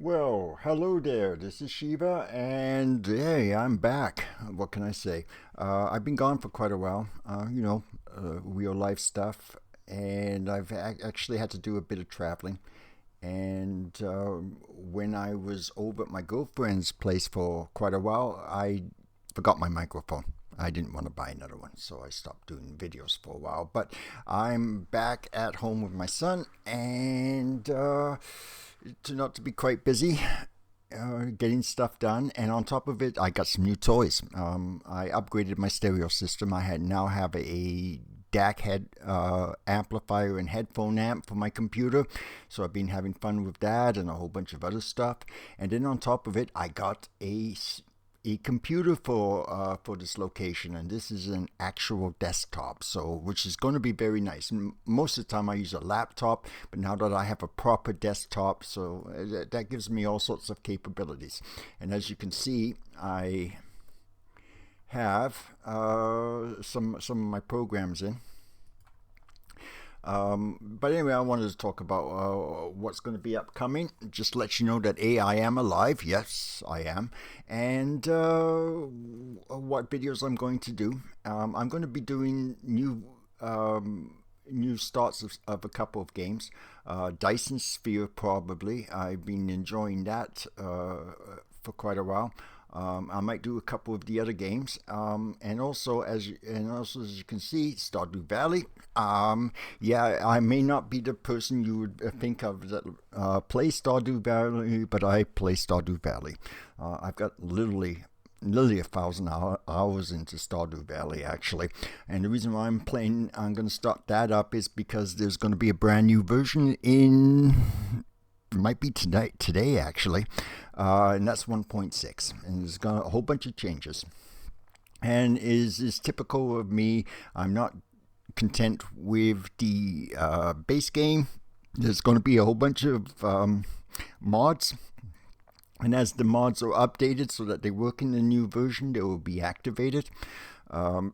Well, hello there. This is Shiva, and hey, I'm back. What can I say? I've been gone for quite a while. Real life stuff, and actually had to do a bit of traveling. And when I was over at my girlfriend's place for quite a while, I forgot my microphone. I didn't want to buy another one, so I stopped doing videos for a while. But I'm back at home with my son, and it turned out to be quite busy. Getting stuff done, and on top of it, I got some new toys. I upgraded my stereo system. Now have a DAC head amplifier and headphone amp for my computer, so I've been having fun with that and a whole bunch of other stuff. And then on top of it, I got a computer for this location, and this is an actual desktop, so which is going to be very nice. Most of the time I use a laptop, but now that I have a proper desktop, so that gives me all sorts of capabilities. And as you can see, I have some of my programs in. But anyway, I wanted to talk about what's going to be upcoming. Just let you know that I am alive. Yes, I am. And what videos I'm going to do. I'm going to be doing new starts of a couple of games. Dyson Sphere, probably. I've been enjoying that for quite a while. I might do a couple of the other games, and also as you can see, Stardew Valley. Yeah, I may not be the person you would think of that plays Stardew Valley, but I play Stardew Valley. I've got literally nearly 1,000 hours into Stardew Valley, actually. And the reason why I'm going to start that up is because there's going to be a brand new version in, might be today actually, and that's 1.6, and there's got a whole bunch of changes. And is typical of me, I'm not content with the base game. There's going to be a whole bunch of mods, and as the mods are updated so that they work in the new version, they will be activated.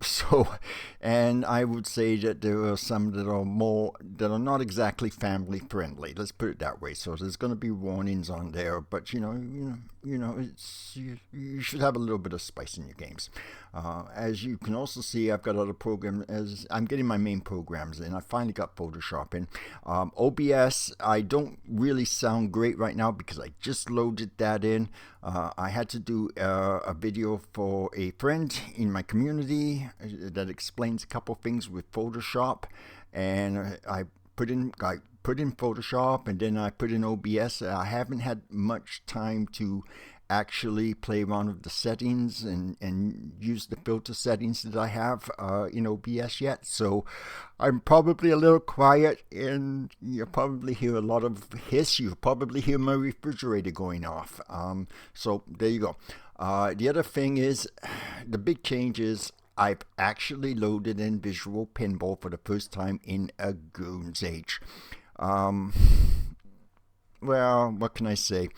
So, and I would say that there are some that are not exactly family friendly. Let's put it that way. So there's going to be warnings on there, but you should have a little bit of spice in your games. As you can also see, I've got other programs. As I'm getting my main programs in, I finally got Photoshop in. OBS, I don't really sound great right now because I just loaded that in. I had to do a video for a friend in my community that explains a couple things with Photoshop, and I put in Photoshop, and then I put in OBS. I haven't had much time to actually play around with the settings and use the filter settings that I have in OBS yet. So I'm probably a little quiet, and you'll probably hear a lot of hiss. You'll probably hear my refrigerator going off. So there you go. The other thing is, the big change is I've actually loaded in Visual Pinball for the first time in a goon's age. Um, well, what can I say?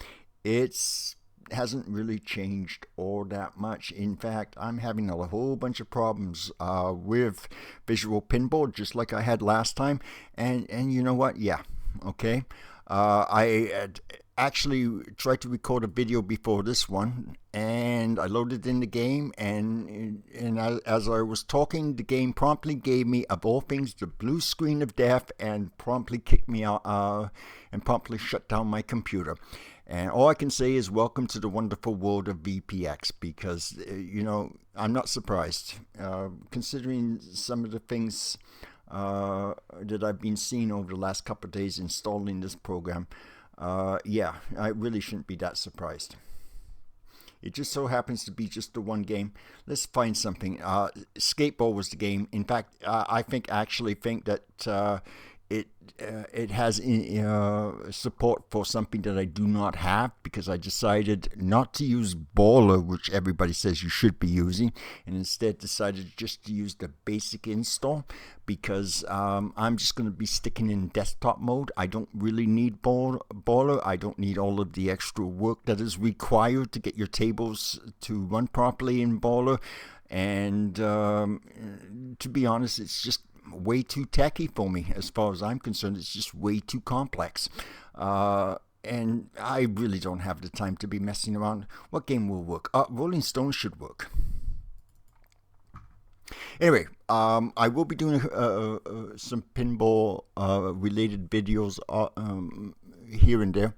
It's hasn't really changed all that much. In fact, I'm having a whole bunch of problems with Visual Pinball, just like I had last time. And you know what? Yeah, okay. I had actually tried to record a video before this one, and I loaded in the game, as I was talking, the game promptly gave me, of all things, the blue screen of death, and promptly kicked me out and promptly shut down my computer. And all I can say is welcome to the wonderful world of VPX, because, I'm not surprised. Considering some of the things that I've been seeing over the last couple of days installing this program, yeah, I really shouldn't be that surprised. It just so happens to be just the one game. Let's find something. Skateball was the game. In fact, actually think that it it has support for something that I do not have, because I decided not to use Baller, which everybody says you should be using, and instead decided just to use the basic install, because I'm just going to be sticking in desktop mode. I don't really need Baller. I don't need all of the extra work that is required to get your tables to run properly in Baller. And to be honest, it's just way too techy for me. As far as I'm concerned, it's just way too complex. and I really don't have the time to be messing around. What game will work? Rolling Stone should work. Anyway, I will be doing some pinball related videos here and there.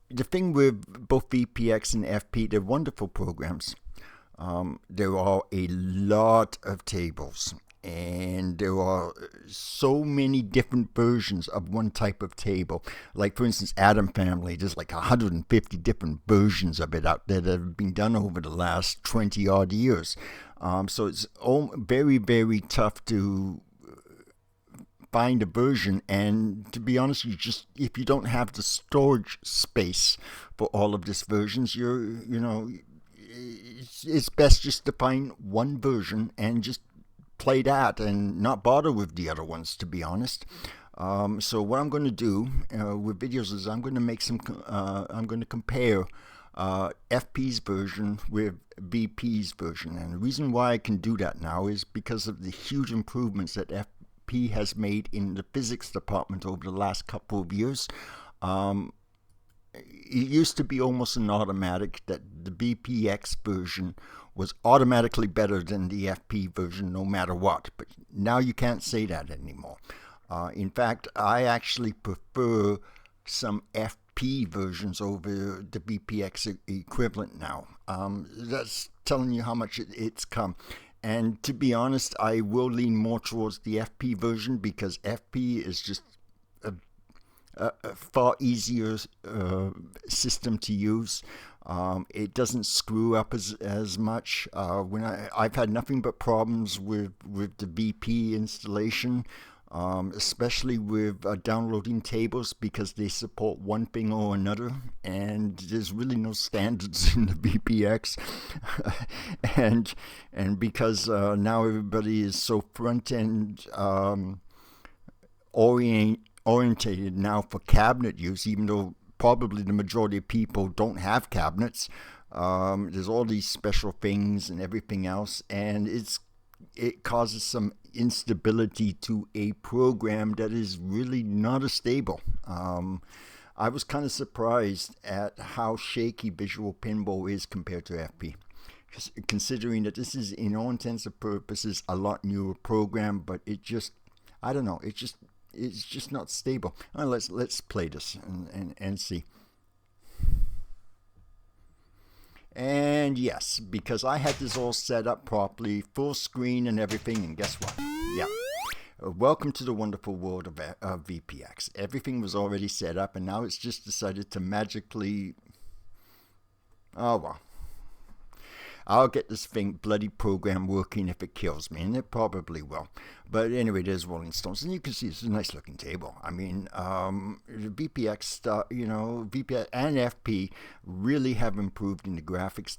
The thing with both VPX and FP, they're wonderful programs. There are a lot of tables, and there are so many different versions of one type of table. Like, for instance, Atom Family, there's like 150 different versions of it out there that have been done over the last 20 odd years. So it's very, very tough to find a version, and to be honest, if you don't have the storage space for all of these versions, it's best just to find one version and just play that and not bother with the other ones, to be honest. So what I'm going to do with videos is I'm going to compare FP's version with VP's version, and the reason why I can do that now is because of the huge improvements that FP has made in the physics department over the last couple of years. It used to be almost an automatic that the VPX version was automatically better than the FP version no matter what, but now you can't say that anymore. In fact, I actually prefer some FP versions over the VPX equivalent now. That's telling you how much it's come. And to be honest, I will lean more towards the FP version because FP is just a far easier system to use. It doesn't screw up as much. I've had nothing but problems with the VP installation, especially with downloading tables because they support one thing or another, and there's really no standards in the VPX. and because now everybody is so front end orientated now for cabinet use, even though probably the majority of people don't have cabinets. There's all these special things and everything else, and it causes some instability to a program that is really not as stable. I was kind of surprised at how shaky Visual Pinball is compared to FP, considering that this is, in all intents and purposes, a lot newer program, but I don't know, it's just not stable. Let's play this and see. And yes, because I had this all set up properly, full screen and everything, and guess what? Yeah. Welcome to the wonderful world of VPX. Everything was already set up, and now it's just decided to magically... Oh, well. I'll get this bloody program working if it kills me, and it probably will. But anyway, there's Rolling Stones, and you can see it's a nice looking table. I mean, the VPX stuff, VPX and FP really have improved in the graphics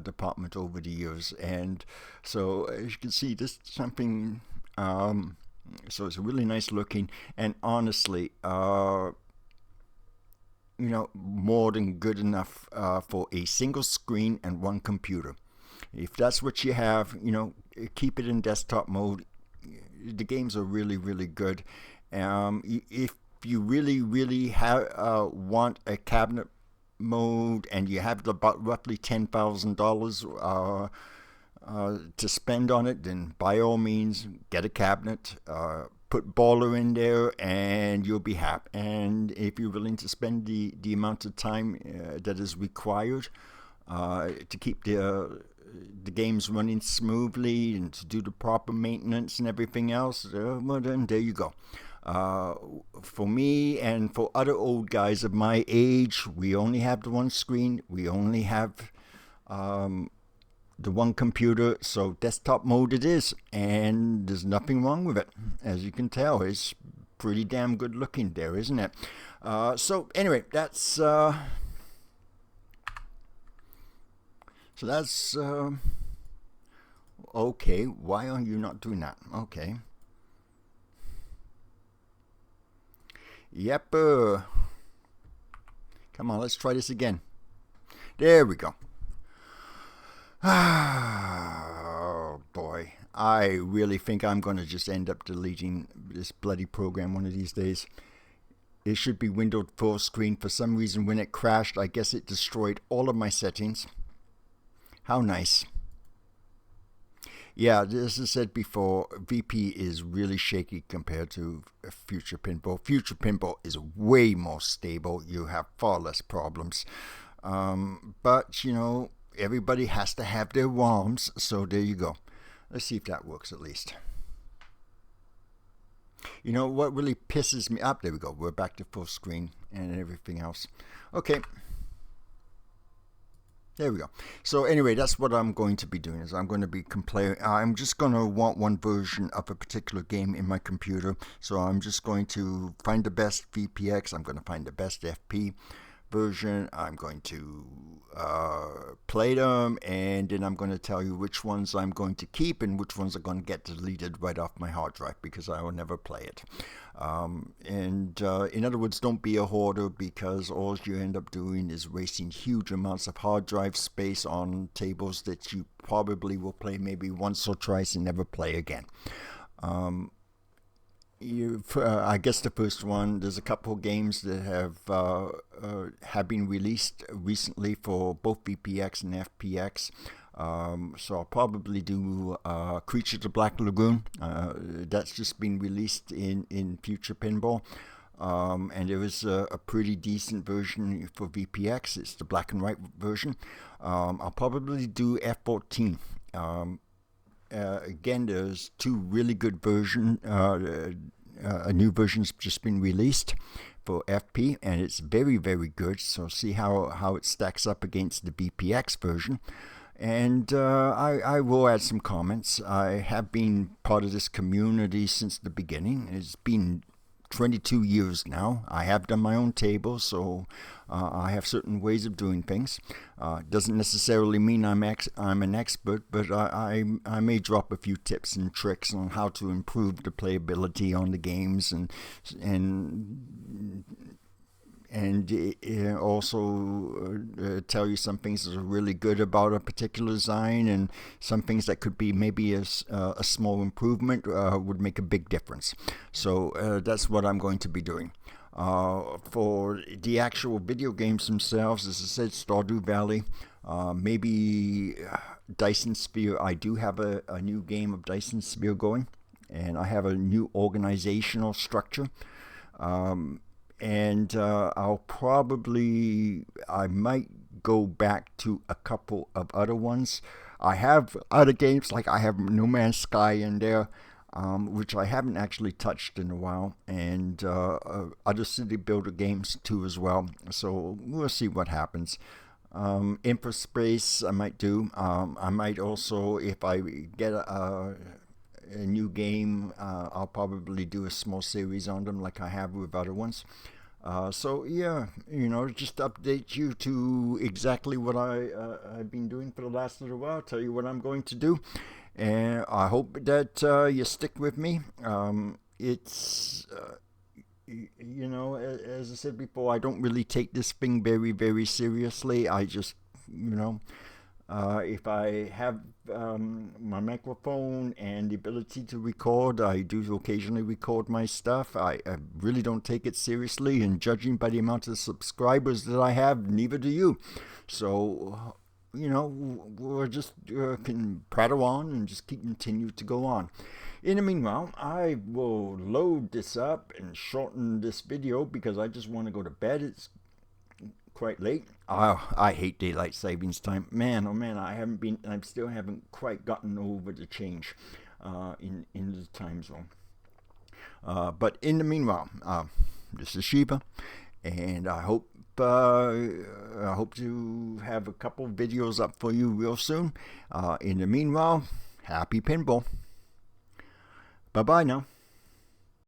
department over the years, and so as you can see, this is something. So it's really nice looking, and honestly, more than good enough for a single screen and one computer. If that's what you have, keep it in desktop mode. The games are really, really good. If you really, really want a cabinet mode and you have about roughly $10,000 to spend on it, then by all means, get a cabinet. Put Baller in there and you'll be happy. And if you're willing to spend the amount of time that is required to keep the games running smoothly and to do the proper maintenance and everything else, well then there you go. For me and for other old guys of my age, we only have the one screen, we only have the one computer, so desktop mode it is, and there's nothing wrong with it. As you can tell, it's pretty damn good looking there, isn't it? So anyway, that's okay. Why are you not doing that? Okay. Yep. Come on, let's try this again. There we go. Oh boy, I really think I'm going to just end up deleting this bloody program one of these days. It should be windowed full screen. For some reason, when it crashed, I guess it destroyed all of my settings. How nice. Yeah, as I said before, VP is really shaky compared to Future Pinball. Future Pinball is way more stable. You have far less problems. But, you know, everybody has to have their ROMs, so there you go. Let's see if that works at least. You know what really pisses me up? There we go. We're back to full screen and everything else. Okay. There we go. So anyway, that's what I'm going to be doing. Is I'm going to be I'm just going to want one version of a particular game in my computer. So I'm just going to find the best VPX. I'm going to find the best FP version. I'm going to play them, and then I'm going to tell you which ones I'm going to keep and which ones are going to get deleted right off my hard drive because I will never play it. In other words, don't be a hoarder, because all you end up doing is wasting huge amounts of hard drive space on tables that you probably will play maybe once or twice and never play again. I guess the first one, there's a couple of games that have been released recently for both VPX and FPX. So I'll probably do Creature of the Black Lagoon. That's just been released in Future Pinball. And there is a pretty decent version for VPX. It's the black and white version. I'll probably do F14. Again, there's two really good versions. A new version's just been released for FP, and it's very, very good. So see how it stacks up against the VPX version. And I will add some comments. I have been part of this community since the beginning. It's been 22 years now. I have done my own tables, so I have certain ways of doing things. Doesn't necessarily mean I'm an expert, but I may drop a few tips and tricks on how to improve the playability on the games, and also tell you some things that are really good about a particular design, and some things that could be maybe a small improvement would make a big difference. So that's what I'm going to be doing. For the actual video games themselves, as I said, Stardew Valley, maybe Dyson Sphere. I do have a new game of Dyson Sphere going, and I have a new organizational structure. And I might go back to a couple of other ones. I have other games, like I have No Man's Sky in there, which I haven't actually touched in a while, and other city builder games too as well. So we'll see what happens. InfraSpace I might do. I might also, if I get a new game, I'll probably do a small series on them like I have with other ones. So yeah, you know, just update you to exactly what I've been doing for the last little while, tell you what I'm going to do, and I hope that you stick with me. It's you know, as I said before, I don't really take this thing very, very seriously. I just, you know, if I have my microphone and the ability to record, I do occasionally record my stuff. I really don't take it seriously, and judging by the amount of subscribers that I have, neither do you. So, you know, we'll just can prattle on and just continue to go on. In the meanwhile, I will load this up and shorten this video because I just want to go to bed. It's quite late. I hate daylight savings time. Man, oh man, I still haven't quite gotten over the change in the time zone. But in the meanwhile, this is Shiva, and I hope to have a couple videos up for you real soon. In the meanwhile, happy pinball. Bye bye now.